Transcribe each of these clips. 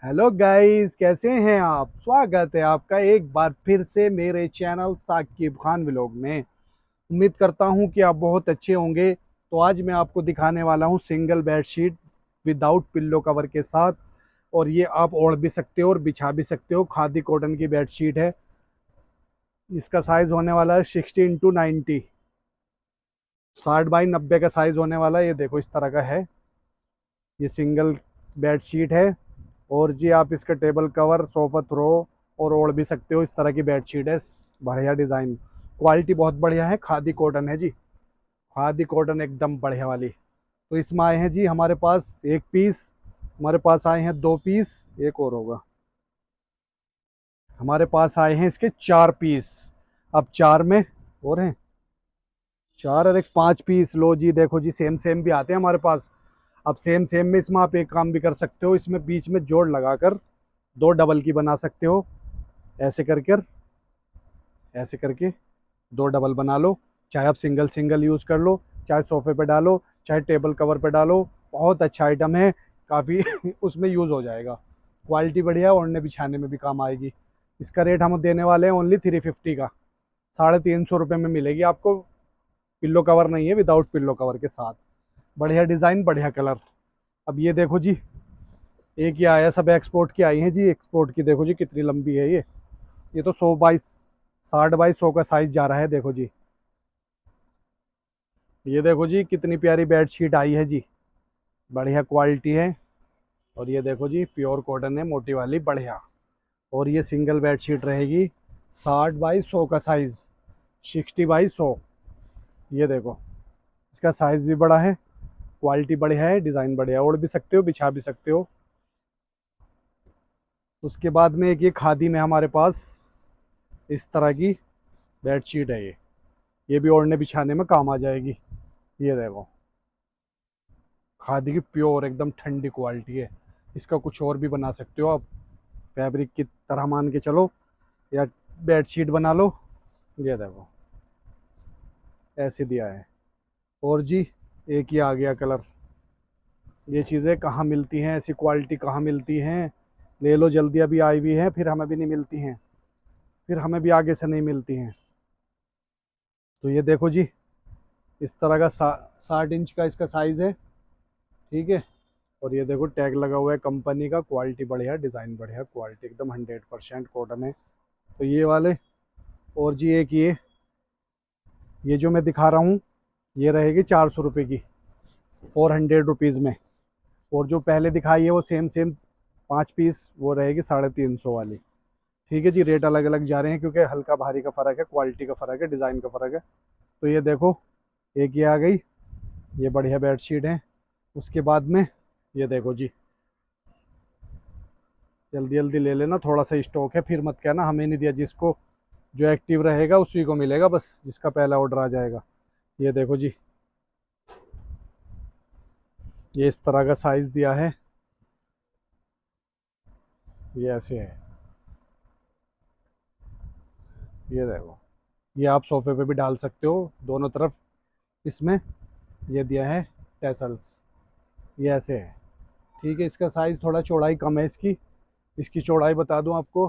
Hello guys, कैसे हैं आप। स्वागत है आपका एक बार फिर से मेरे चैनल साकिब खान व्लॉग में। उम्मीद करता हूं कि आप बहुत अच्छे होंगे। तो आज मैं आपको दिखाने वाला हूं single bedsheet without pillow cover के साथ। और ये आप ओढ़ भी सकते हो और बिछा भी सकते हो। खादी कॉटन की बेडशीट है। इसका साइज होने वाला है 60x90। 60x90 का साइज होने वाला है। ये देखो इस तरह का है। ये सिंगल बेडशीट है। और जी आप इसका टेबल कवर, सोफा थ्रो और ओढ़ भी सकते हो। इस तरह की बेडशीट है। बढ़िया डिज़ाइन, क्वालिटी बहुत बढ़िया है। खादी कॉटन है जी। खादी कॉटन एकदम बढ़िया वाली। तो इसमें आए हैं जी हमारे पास एक पीस। हमारे पास आए हैं दो पीस। एक और होगा। हमारे पास आए हैं इसके चार पीस। अब चार में और हैं। चार और एक पांच पीस। लो जी, देखो जी, सेम सेम भी आते हैं हमारे पास। अब सेम सेम में इसमें आप एक काम भी कर सकते हो। इसमें बीच में जोड़ लगाकर दो डबल की बना सकते हो। ऐसे करके, ऐसे करके दो डबल बना लो। चाहे आप सिंगल सिंगल यूज़ कर लो, चाहे सोफे पे डालो, चाहे टेबल कवर पे डालो। बहुत अच्छा आइटम है। काफ़ी उसमें यूज़ हो जाएगा। क्वालिटी बढ़िया, ओढ़ने बिछाने में भी काम आएगी। इसका रेट हम देने वाले हैं ओनली 350 का। 350 रुपये में मिलेगी आपको। पिल्लो कवर नहीं है, विदाउट पिल्लो कवर के साथ। बढ़िया डिज़ाइन, बढ़िया कलर। अब ये देखो जी, एक ही आया, सब एक्सपोर्ट की आई हैं जी। एक्सपोर्ट की देखो जी कितनी लंबी है ये तो 100 बाई 60 बाई 100 का साइज जा रहा है। देखो जी, ये देखो जी कितनी प्यारी बेडशीट आई है जी। बढ़िया क्वालिटी है। और ये देखो जी प्योर कॉटन है, मोटी वाली, बढ़िया। और ये सिंगल बेडशीट रहेगी। 60 बाई 100 का साइज, 60 बाई 100। ये देखो, इसका साइज भी बड़ा है, क्वालिटी बढ़िया है, डिज़ाइन बढ़िया। ओढ़ भी सकते हो, बिछा भी सकते हो। उसके बाद में एक ये खादी में हमारे पास इस तरह की बेडशीट है। ये भी ओढ़ने बिछाने में काम आ जाएगी। ये देखो, खादी की प्योर एकदम ठंडी क्वालिटी है। इसका कुछ और भी बना सकते हो आप, फैब्रिक की तरह मान के चलो, या बेडशीट बना लो। ये देखो, ऐसे दिया है। और जी एक ही आ गया कलर। ये चीज़ें कहाँ मिलती हैं, ऐसी क्वालिटी कहाँ मिलती हैं। ले लो जल्दी, अभी आई हुई हैं, फिर हमें भी नहीं मिलती हैं। फिर हमें भी आगे से नहीं मिलती हैं। तो ये देखो जी, इस तरह का 60 इंच का इसका साइज़ है। ठीक है। और ये देखो टैग लगा हुआ है कंपनी का। क्वालिटी बढ़िया, डिज़ाइन बढ़िया, क्वालिटी एकदम 100% कॉटन है। तो ये वाले। और जी एक ये जो मैं दिखा रहा हूँ, ये रहेगी 400 रुपये की, 400 रुपीज़ में। और जो पहले दिखाई है वो सेम सेम 5 पीस, वो रहेगी 350 वाली। ठीक है जी, रेट अलग अलग जा रहे हैं क्योंकि हल्का भारी का फ़र्क है, क्वालिटी का फ़र्क है, डिज़ाइन का फ़र्क है। तो ये देखो, एक ये आ गई। ये बढ़िया बेडशीट है। उसके बाद में ये देखो जी, जल्दी जल्दी ले लेना, थोड़ा सा स्टॉक है, फिर मत कहना हमें नहीं दिया। जिसको जो एक्टिव रहेगा उसी को मिलेगा, बस जिसका पहला ऑर्डर आ जाएगा। ये देखो जी, ये इस तरह का साइज़ दिया है। ये ऐसे है। ये देखो, ये आप सोफे पे भी डाल सकते हो दोनों तरफ। इसमें ये दिया है टेसल्स। ये ऐसे है। ठीक है। इसका साइज़ थोड़ा चौड़ाई कम है इसकी। इसकी चौड़ाई बता दूं आपको,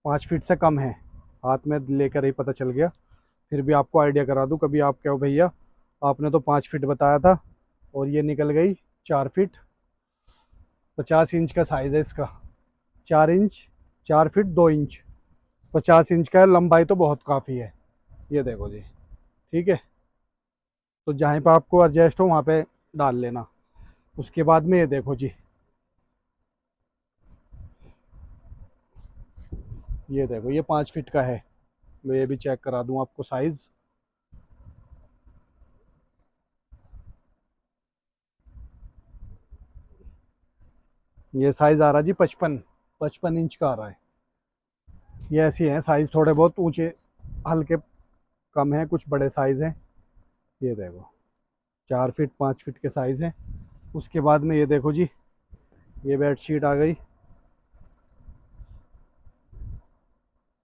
5 फीट से कम है। हाथ में लेकर ही पता चल गया। फिर भी आपको आइडिया करा दूं, कभी आप कहो भैया आपने तो 5 फीट बताया था और ये निकल गई 4 फीट। 50 इंच का साइज़ है इसका। 4 इंच, 4 फीट 2 इंच, 50 इंच का है। लंबाई तो बहुत काफ़ी है। ये देखो जी। ठीक है। तो जहाँ पे आपको एडजस्ट हो वहाँ पे डाल लेना। उसके बाद में ये देखो जी, ये देखो ये 5 फीट का है। मैं ये भी चेक करा दूँ आपको साइज़। ये साइज़ आ रहा जी 55 इंच का आ रहा है। ये ऐसी हैं साइज़, थोड़े बहुत ऊंचे हल्के कम है, कुछ बड़े साइज़ हैं। ये देखो, 4 फीट 5 फीट के साइज़ हैं। उसके बाद में ये देखो जी, ये बेडशीट आ गई।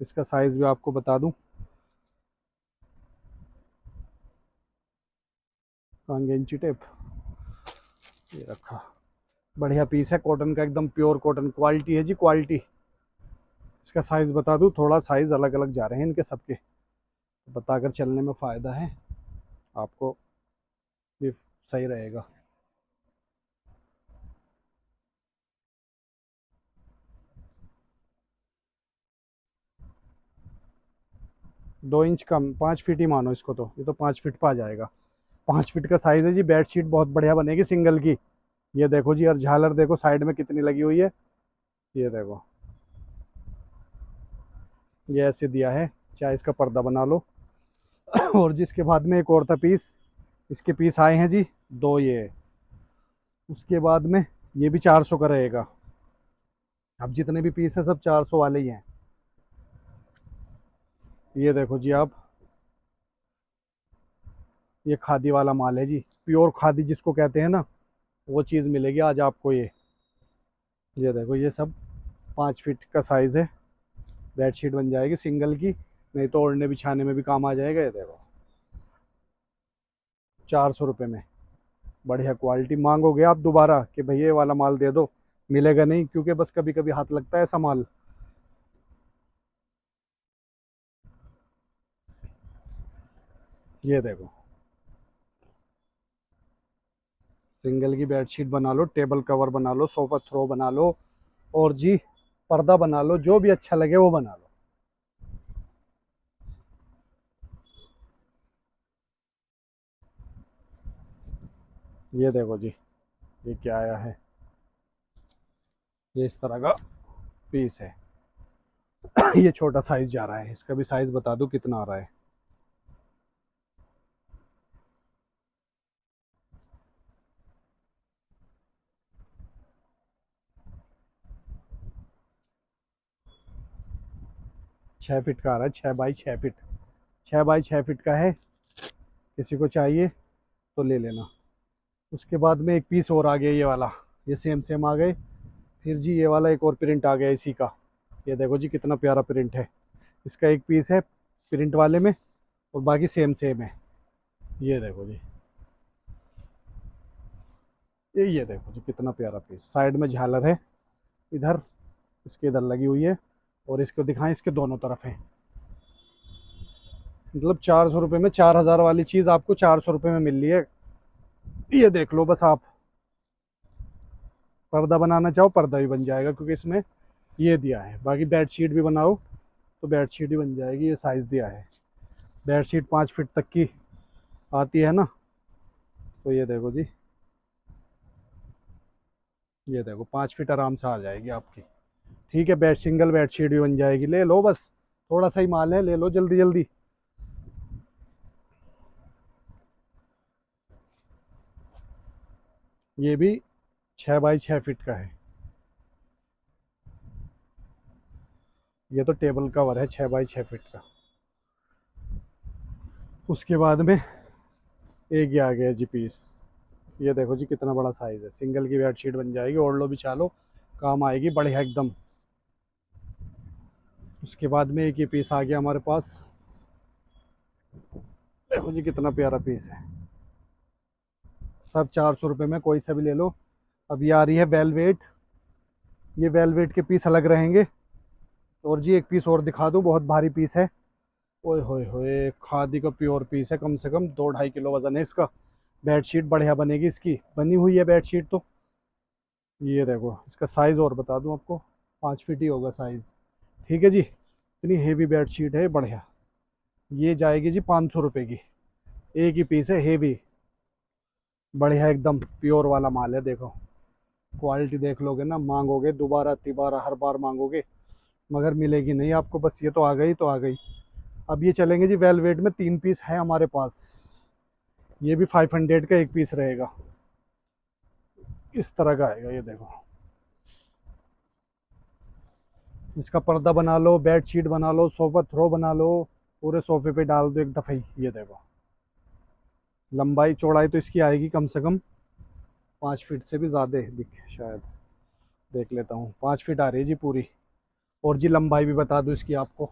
इसका साइज़ भी आपको बता दूं। कहाँ गई इंची टेप, ये रखा। बढ़िया पीस है कॉटन का, एकदम प्योर कॉटन क्वालिटी है जी, क्वालिटी। इसका साइज़ बता दूँ, थोड़ा साइज़ अलग अलग जा रहे हैं इनके सबके, बताकर चलने में फ़ायदा है आपको, भी सही रहेगा। 2 इंच कम, 5 फीट ही मानो इसको, तो ये तो 5 फीट पर आ जाएगा। 5 फीट का साइज़ है जी। बेडशीट बहुत बढ़िया बनेगी सिंगल की। ये देखो जी, और झालर देखो साइड में कितनी लगी हुई है, ये देखो, ये ऐसे दिया है। चाहे इसका पर्दा बना लो। और जिसके बाद में एक और था पीस, इसके पीस आए हैं जी 2 ये। उसके बाद में ये भी 400 का रहेगा। अब जितने भी पीस है सब 400 वाले ही हैं। ये देखो जी आप, ये खादी वाला माल है जी, प्योर खादी जिसको कहते हैं ना, वो चीज़ मिलेगी आज आपको। ये देखो, ये सब 5 फीट का साइज़ है। बेडशीट बन जाएगी सिंगल की, नहीं तो ओढ़ने बिछाने में भी काम आ जाएगा। ये देखो, 400 रुपये में, बढ़िया क्वालिटी। मांगोगे आप दोबारा कि भैया ये वाला माल दे दो, मिलेगा नहीं, क्योंकि बस कभी कभी हाथ लगता है ऐसा माल। ये देखो, सिंगल की बेडशीट बना लो, टेबल कवर बना लो, सोफा थ्रो बना लो, और जी पर्दा बना लो, जो भी अच्छा लगे वो बना लो। ये देखो जी, ये क्या आया है, ये इस तरह का पीस है। ये छोटा साइज जा रहा है, इसका भी साइज बता दूं कितना आ रहा है। 6 फीट का आ रहा है, 6 बाई 6 फीट, 6 बाई 6 फीट का है। किसी को चाहिए तो ले लेना। उसके बाद में एक पीस और आ गया, ये वाला, ये सेम सेम आ गए। फिर जी ये वाला एक और प्रिंट आ गया इसी का। ये देखो जी कितना प्यारा प्रिंट है। इसका एक पीस है प्रिंट वाले में, और बाकी सेम सेम है। ये देखो जी, ये देखो जी कितना प्यारा पीस, साइड में झालर है इधर, इसके इधर लगी हुई है, और इसको दिखाएं, इसके दोनों तरफ है। मतलब 400 रुपये में 4000 वाली चीज़ आपको 400 रुपये में मिल रही है। ये देख लो बस आप, पर्दा बनाना चाहो पर्दा भी बन जाएगा, क्योंकि इसमें ये दिया है। बाकी बेडशीट भी बनाओ तो बेडशीट ही बन जाएगी, ये साइज़ दिया है। बेडशीट 5 फीट तक की आती है ना, तो ये देखो जी, ये देखो 5 फीट आराम से आ जाएगी आपकी। ठीक है, सिंगल बेडशीट भी बन जाएगी। ले लो बस, थोड़ा सा ही माल है, ले लो जल्दी जल्दी। ये भी 6 बाई 6 फीट का है। ये तो टेबल कवर है 6 बाई 6 फीट का। उसके बाद में एक ये आ गया जी पीस। ये देखो जी कितना बड़ा साइज़ है, सिंगल की बेडशीट बन जाएगी, ओढ़ लो बिछा लो, काम आएगी बढ़िया एकदम। उसके बाद में एक ये पीस आ गया हमारे पास। देखो जी कितना प्यारा पीस है, सब 400 रुपये में, कोई सा भी ले लो। अब ये आ रही है वेलवेट, ये वेलवेट के पीस अलग रहेंगे। और जी एक पीस और दिखा दूँ, बहुत भारी पीस है। ओए होए होए, खादी का प्योर पीस है, कम से कम 2-2.5 किलो वजन है इसका। बेडशीट बढ़िया बनेगी, इसकी बनी हुई है बेडशीट तो। ये देखो, इसका साइज़ और बता दूं आपको, 5 फीट ही होगा साइज़। ठीक है जी, इतनी हेवी बेडशीट है बढ़िया। ये जाएगी जी 500 रुपये की, एक ही पीस है, हेवी बढ़िया एकदम प्योर वाला माल है। देखो क्वालिटी देख लोगे ना, मांगोगे दोबारा तिबारा हर बार मांगोगे, मगर मिलेगी नहीं आपको। बस ये तो आ गई तो आ गई। अब ये चलेंगे जी वेलवेट में, 3 पीस है हमारे पास। ये भी 500 का एक पीस रहेगा, इस तरह का आएगा। ये देखो, इसका पर्दा बना लो, बेड शीट बना लो, सोफा थ्रो बना लो, पूरे सोफे पे डाल दो एक दफ़ा ही। ये देखो, लंबाई चौड़ाई तो इसकी आएगी कम से कम 5 फीट से भी ज़्यादा है, दिख शायद, देख लेता हूँ, 5 फीट आ रही है जी पूरी। और जी लंबाई भी बता दूँ इसकी आपको,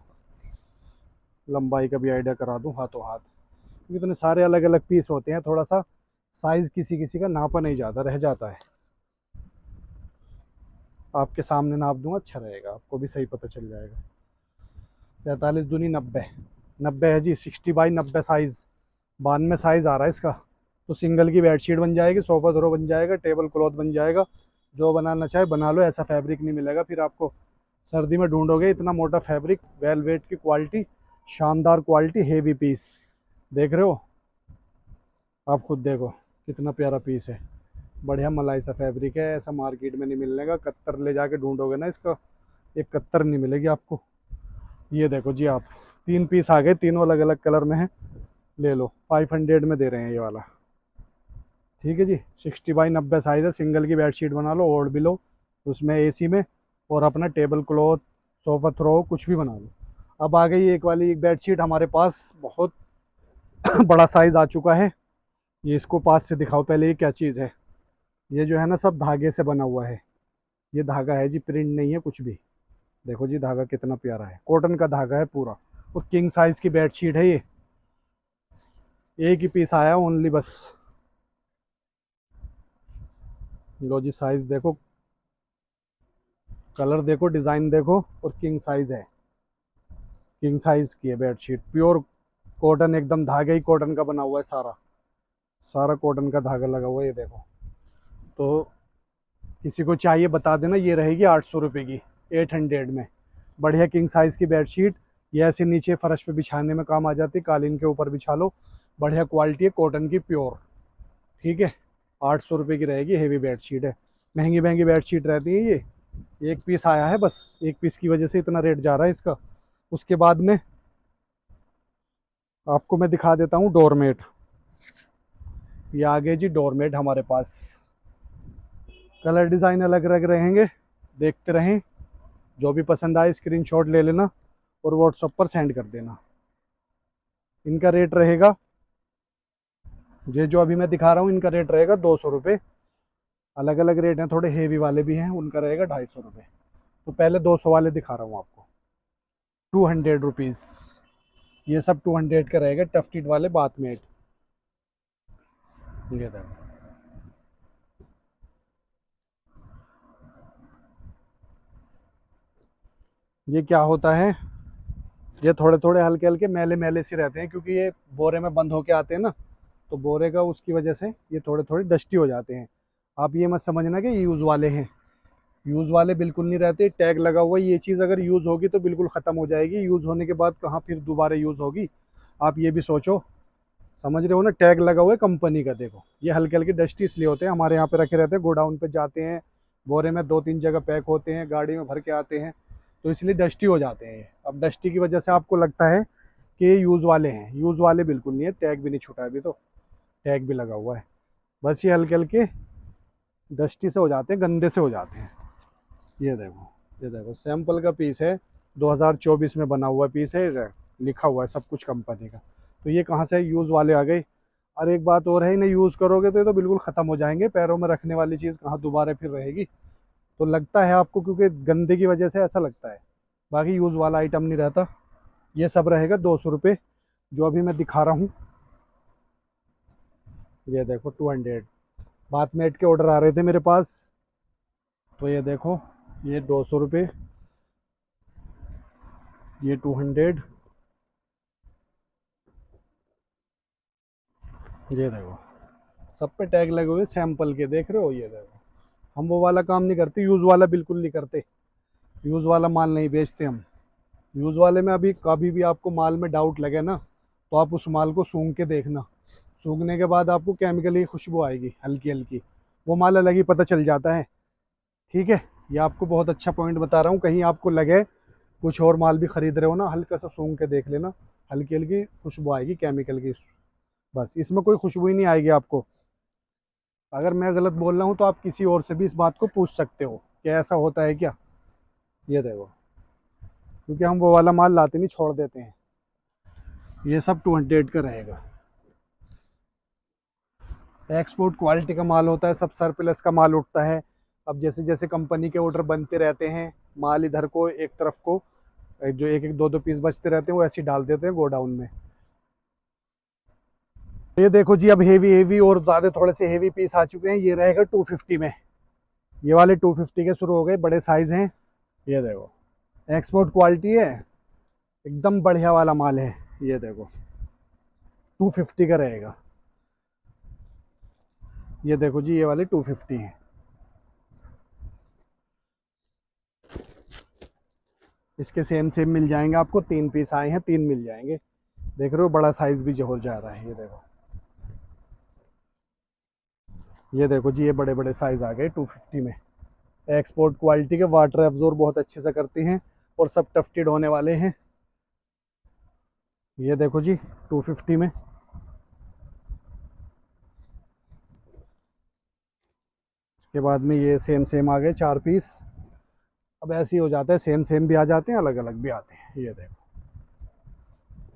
लंबाई का भी आइडिया करा दूँ हाथों हाथ। क्योंकि इतने सारे अलग अलग पीस होते हैं, थोड़ा सा साइज़ किसी किसी का नापा नहीं जाता, रह जाता है। आपके सामने नाप दूंगा, अच्छा रहेगा, आपको भी सही पता चल जाएगा। 45 दूनी 90, 90 है जी, 60 बाई 90 साइज़, 92 साइज़ आ रहा है इसका। तो सिंगल की बेडशीट बन जाएगी, सोफ़ा थ्रो बन जाएगा, टेबल क्लॉथ बन जाएगा, जो बनाना चाहे बना लो। ऐसा फैब्रिक नहीं मिलेगा फिर आपको, सर्दी में ढूंढोगे इतना मोटा फैब्रिक, वेलवेट की क्वालिटी, शानदार क्वालिटी, हेवी पीस। देख रहे हो, आप खुद देखो कितना प्यारा पीस है, बढ़िया मलाई सा फैब्रिक है, ऐसा मार्केट में नहीं मिलने का। कत्तर ले जाके ढूंढोगे ना इसका, एक कत्तर नहीं मिलेगी आपको। ये देखो जी, आप 3 पीस आ गए, तीनों अलग अलग कलर में है, ले लो, 500 में दे रहे हैं ये वाला। ठीक है जी, 60 बाई 90 साइज़ है, सिंगल की बेडशीट बना लो, ओढ़ भी लो उसमें एसी में, और अपना टेबल क्लॉथ, सोफ़ा थ्रो कुछ भी बना लो। अब आ गई एक वाली एक बेडशीट हमारे पास, बहुत बड़ा साइज़ आ चुका है। ये इसको पास से दिखाओ पहले, ये क्या चीज़ है। ये जो है ना सब धागे से बना हुआ है, ये धागा है जी, प्रिंट नहीं है कुछ भी। देखो जी धागा कितना प्यारा है, कॉटन का धागा है पूरा, और किंग साइज़ की बेडशीट है ये। एक ही पीस आया ओनली बस। लो जी, साइज़ देखो, कलर देखो, डिज़ाइन देखो, और किंग साइज़ है, किंग साइज़ की है बेडशीट, प्योर कॉटन, एकदम धागे ही कॉटन का बना हुआ है, सारा सारा कॉटन का धागा लगा हुआ है, ये देखो। तो किसी को चाहिए बता देना, ये रहेगी 800 रुपये की, 800 में। बढ़िया किंग साइज़ की बेडशीट, ये ऐसे नीचे फर्श पे बिछाने में काम आ जाती है, कालीन के ऊपर बिछा लो, बढ़िया क्वालिटी है कॉटन की, प्योर। ठीक है, 800 रुपये की रहेगी, हेवी बेडशीट है। महंगी महंगी बेडशीट रहती है ये, एक पीस आया है बस, एक पीस की वजह से इतना रेट जा रहा है इसका। उसके बाद में आपको मैं दिखा देता हूँ डोरमेट। ये आ गए जी डोरमेट हमारे पास, कलर डिज़ाइन अलग अलग रहेंगे, देखते रहें। जो भी पसंद आए स्क्रीनशॉट ले लेना और व्हाट्सएप पर सेंड कर देना। इनका रेट रहेगा, ये जो अभी मैं दिखा रहा हूँ इनका रेट रहेगा 200 रुपये। अलग अलग रेट हैं, थोड़े हेवी वाले भी हैं, उनका रहेगा 250 रुपये। तो पहले 200 वाले दिखा रहा हूँ आपको, 200 रुपीज़। ये सब 200 का रहेगा, टफ्टीड वाले बाथमेट। ये देखो, ये क्या होता है, ये थोड़े थोड़े हल्के हल्के मैले मैले से रहते हैं, क्योंकि ये बोरे में बंद होके आते हैं ना, तो बोरे का उसकी वजह से ये थोड़े थोड़े डस्टी हो जाते हैं। आप ये मत समझना कि यूज़ वाले हैं, यूज़ वाले बिल्कुल नहीं रहते, टैग लगा हुआ है। ये चीज़ अगर यूज़ होगी तो बिल्कुल ख़त्म हो जाएगी, यूज़ होने के बाद कहाँ फिर दोबारा यूज़ होगी, आप ये भी सोचो। समझ रहे हो ना, टैग लगा हुआ है कंपनी का। देखो ये हल्के हल्के डस्टी इसलिए होते हैं, हमारे यहाँ पे रखे रहते हैं, गोडाउन पे जाते हैं, बोरे में 2-3 जगह पैक होते हैं, गाड़ी में भर के आते हैं, तो इसलिए डस्टी हो जाते हैं ये। अब डस्टी की वजह से आपको लगता है कि ये यूज़ वाले हैं, यूज़ वाले बिल्कुल नहीं है, टैग भी नहीं छुटा है अभी, तो टैग भी लगा हुआ है। बस ये हल्के हल्के डस्टी से हो जाते हैं, गंदे से हो जाते हैं। ये देखो, ये देखो सैंपल का पीस है, 2024 में बना हुआ पीस है, लिखा हुआ है सब कुछ कंपनी का। तो ये कहाँ से यूज़ वाले आ गए। और एक बात और है, इन्हें यूज़ करोगे तो ये तो बिल्कुल ख़त्म हो जाएंगे, पैरों में रखने वाली चीज़ कहाँ दोबारा फिर रहेगी। तो लगता है आपको, क्योंकि गंदे की वजह से ऐसा लगता है, बाकी यूज़ वाला आइटम नहीं रहता। ये सब रहेगा 200 रुपये, जो अभी मैं दिखा रहा हूँ। ये देखो 200, बाथमेट के ऑर्डर आ रहे थे मेरे पास, तो ये देखो, ये 200 रुपये, ये 200, ये देखो सब पे टैग लगे हुए सैंपल के, देख रहे हो। ये देखो, हम वो वाला काम नहीं करते, यूज़ वाला बिल्कुल नहीं करते, यूज़ वाला माल नहीं बेचते हम। यूज़ वाले में अभी कभी भी आपको माल में डाउट लगे ना, तो आप उस माल को सूंघ के देखना, सूंघने के बाद आपको केमिकल की खुशबू आएगी हल्की हल्की, वो माल अलग ही पता चल जाता है। ठीक है, ये आपको बहुत अच्छा पॉइंट बता रहा हूँ, कहीं आपको लगे कुछ और माल भी खरीद रहे हो ना, हल्का सा सूंघ के देख लेना, हल्की हल्की खुशबू आएगी केमिकल की, बस इसमें कोई खुशबू ही नहीं आएगी आपको। अगर मैं गलत बोल रहा हूँ तो आप किसी और से भी इस बात को पूछ सकते हो कि ऐसा होता है क्या। ये देखो, क्योंकि हम वो वाला माल लाते नहीं, छोड़ देते हैं। ये सब 200 का रहेगा, एक्सपोर्ट क्वालिटी का माल होता है, सब सरप्लस का माल उठता है। अब जैसे जैसे कंपनी के ऑर्डर बनते रहते हैं, माल इधर को एक तरफ को, जो एक एक दो दो पीस बचते रहते हैं, वो ऐसे ही डाल देते हैं गोडाउन में। ये देखो जी, अब हेवी हेवी और ज़्यादा थोड़े से हेवी पीस आ चुके हैं, ये रहेगा 250 में। ये वाले 250 के शुरू हो गए, बड़े साइज हैं। ये देखो, एक्सपोर्ट क्वालिटी है, एकदम बढ़िया वाला माल है। ये देखो 250 का रहेगा। ये देखो जी, ये वाले 250 हैं। इसके सेम सेम मिल जाएंगे आपको, 3 पीस आए हैं, 3 मिल जाएंगे। देख रहे हो, बड़ा साइज भी जो हो जा रहा है। ये देखो, ये देखो जी, ये बड़े बड़े साइज आ गए 250 में। एक्सपोर्ट क्वालिटी के, वाटर एब्जॉर्ब बहुत अच्छे से करती हैं और सब टफ्टेड होने वाले हैं। ये देखो जी 250 में। इसके बाद में ये सेम सेम आ गए 4 पीस। अब ऐसे ही हो जाता है, सेम सेम भी आ जाते हैं, अलग अलग भी आते हैं। ये देखो,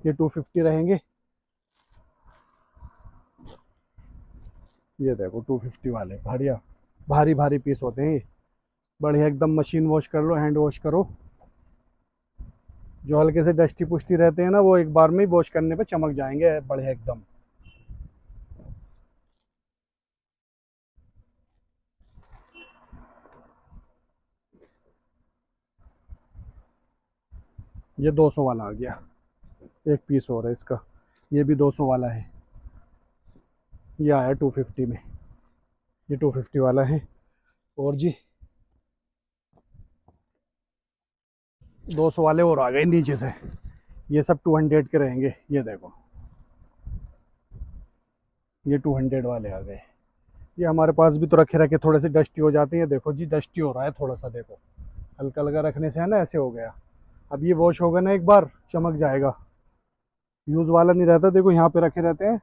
ये 250 रहेंगे। ये देखो 250 वाले बढ़िया, भारी भारी पीस होते हैं ये, बढ़िया एकदम। मशीन वॉश कर लो, हैंड वॉश करो। जो हल्के से डस्टी पुष्टी रहते हैं ना, वो एक बार में ही वॉश करने पे चमक जाएंगे बढ़िया एकदम। ये 200 वाला आ गया, 1 पीस और है इसका। ये भी 200 वाला है। ये आया 250 में। ये 250 वाला है। और जी 200 वाले और आ गए नीचे से। ये सब 200 के रहेंगे। ये देखो, ये 200 वाले आ गए। ये हमारे पास भी तो रखे रखे थोड़े से डस्टी हो जाते हैं। देखो जी, डस्टी हो रहा है थोड़ा सा, देखो हल्का हल्का रखने से है ना, ऐसे हो गया। अब ये वॉश होगा ना एक बार, चमक जाएगा। यूज़ वाला नहीं रहता, देखो यहाँ पे रखे रहते हैं,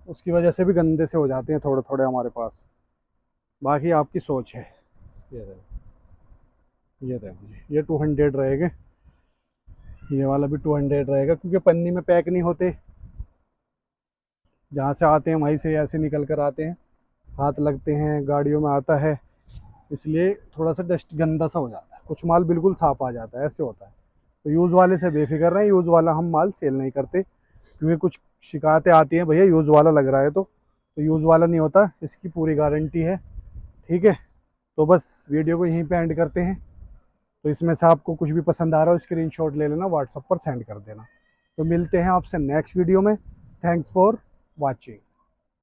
उसकी वजह से भी गंदे से हो जाते हैं थोड़े थोड़े हमारे पास। बाकी आपकी सोच है। ये देखो, ये देखो जी, ये 200 रहेगा। ये वाला भी 200 रहेगा, क्योंकि पन्नी में पैक नहीं होते। जहाँ से आते हैं वहीं से ऐसे निकल कर आते हैं, हाथ लगते हैं, गाड़ियों में आता है, इसलिए थोड़ा सा डस्ट गंदा सा हो जाता है। कुछ माल बिल्कुल साफ़ आ जाता है, ऐसे होता है। तो यूज़ वाले से बेफिक्र रहें, यूज़ वाला हम माल सेल नहीं करते, क्योंकि कुछ शिकायतें आती हैं, भैया यूज़ वाला लग रहा है, तो यूज़ वाला नहीं होता, इसकी पूरी गारंटी है। ठीक है, तो बस वीडियो को यहीं पे एंड करते हैं। तो इसमें से आपको कुछ भी पसंद आ रहा हो, स्क्रीनशॉट ले लेना, व्हाट्सएप पर सेंड कर देना। तो मिलते हैं आपसे नेक्स्ट वीडियो में। Thanks for watching.